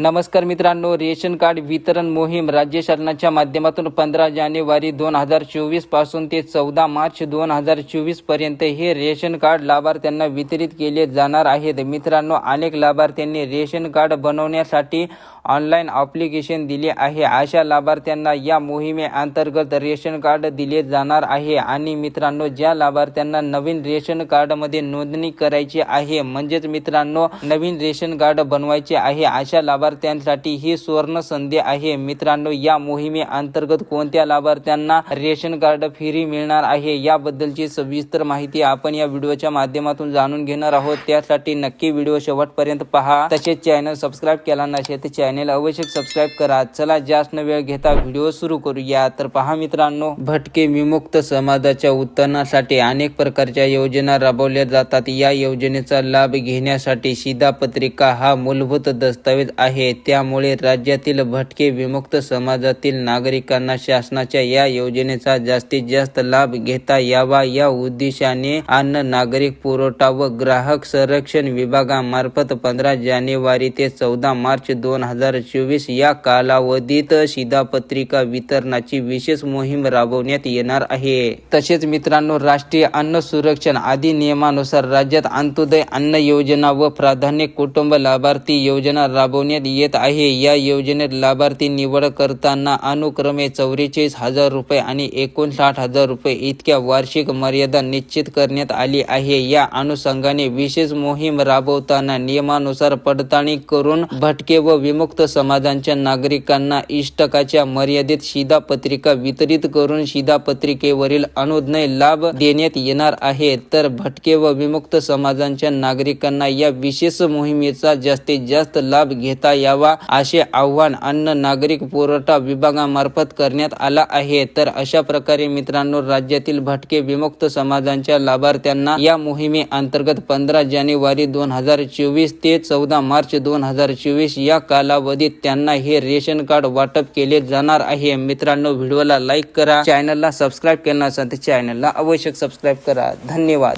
नमस्कार मित्रांनो, ration card वितरण मोहीम राज्य शासनाच्या माध्यमातून 15 जानेवारी 2024 पासून ते 14 मार्च 2024 पर्यंत हे रेशन कार्ड लाभार्थ्यांना वितरित केले जाणार आहेत. मित्रांनो, अनेक लाभार्थ्यांनी रेशन कार्ड बनवण्यासाठी ऑनलाईन ॲप्लिकेशन दिले आहे. अशा लाभार्थ्यांना या मोहिमेअंतर्गत रेशन कार्ड दिले जाणार आहे. आणि मित्रांनो, ज्या लाभार्थ्यांना नवीन रेशन कार्डमध्ये नोंदणी करायची आहे, म्हणजेच मित्रांनो नवीन रेशन कार्ड बनवायचे आहे, अशा लाभार्थ्यांसाठी ही सुवर्ण संधी आहे. मित्रांनो, या मोहिमेअंतर्गत कोणत्या लाभार्थ्यांना रेशन कार्ड फ्री मिळणार आहे याबद्दलची सविस्तर माहिती आपण या व्हिडिओच्या माध्यमातून जाणून घेणार आहोत. त्यासाठी नक्की व्हिडिओ शेवटपर्यंत पहा. तसेच चॅनल सबस्क्राईब केला नसेल तर चॅनल अवश्य सबस्क्राईब करा. चला जास्त न वेळ घेता व्हिडिओ सुरू करूया. तर पहा मित्रांनो, भटके विमुक्त समाजाच्या उत्थानासाठी अनेक प्रकारच्या योजना राबवल्या जातात. या योजनेचा लाभ घेण्यासाठी शिधापत्रिका हा मूलभूत दस्तावेज आहे. त्यामुळे राज्यातील भटके विमुक्त समाजातील नागरिकांना शासनाच्या या योजनेचा जास्तीत जास्त लाभ घेता यावा या उद्देशाने अन्न नागरिक पुरवठा व ग्राहक संरक्षण विभागामार्फत 15 जानेवारी ते 14 मार्च 2024 या कालावधीत शिधापत्रिका वितरणाची विशेष मोहीम राबवण्यात येणार आहे. तसेच मित्रांनो, राष्ट्रीय अन्न सुरक्षण अधिनियमानुसार राज्यात अंत्योदय अन्न योजना व प्राधान्य कुटुंब लाभार्थी योजना राबवण्यात येत आहे. या योजनेत लाभार्थी निवड करताना अनुक्रमे 44,000 रुपये आणि 59,000 रुपये इतक्या वार्षिक मर्यादा निश्चित करण्यात आली आहे. या अनुषंगाने विशेष मोहीम राबवताना नियमानुसार पडताळणी करून भटके व विमुक्त समाजाच्या नागरिकांना इष्टकाच्या मर्यादेत शिधापत्रिका वितरित करून शिधापत्रिकेवरील अनुज्ञेय लाभ देण्यात येणार आहे. तर भटके व विमुक्त समाजाच्या नागरिकांना या विशेष मोहिमेचा जास्तीत जास्त लाभ घेता यावा असे आवाहन अन्न नागरिक पुरवठा विभागामार्फत करण्यात आला आहे. तर अशा प्रकारे मित्रांनो, राज्यातील भटके विमुक्त समाजाच्या लाभार्थ्यांना या मोहिमेअंतर्गत 15 जानेवारी 2024 ते 14 मार्च 2024 या कालावधीत त्यांना हे रेशन कार्ड वाटप केले जाणार आहे. मित्रांनो, व्हिडिओला लाईक करा, चॅनलला सबस्क्राईब केलं नसेल तर चॅनलला अवश्य सबस्क्राईब करा. धन्यवाद.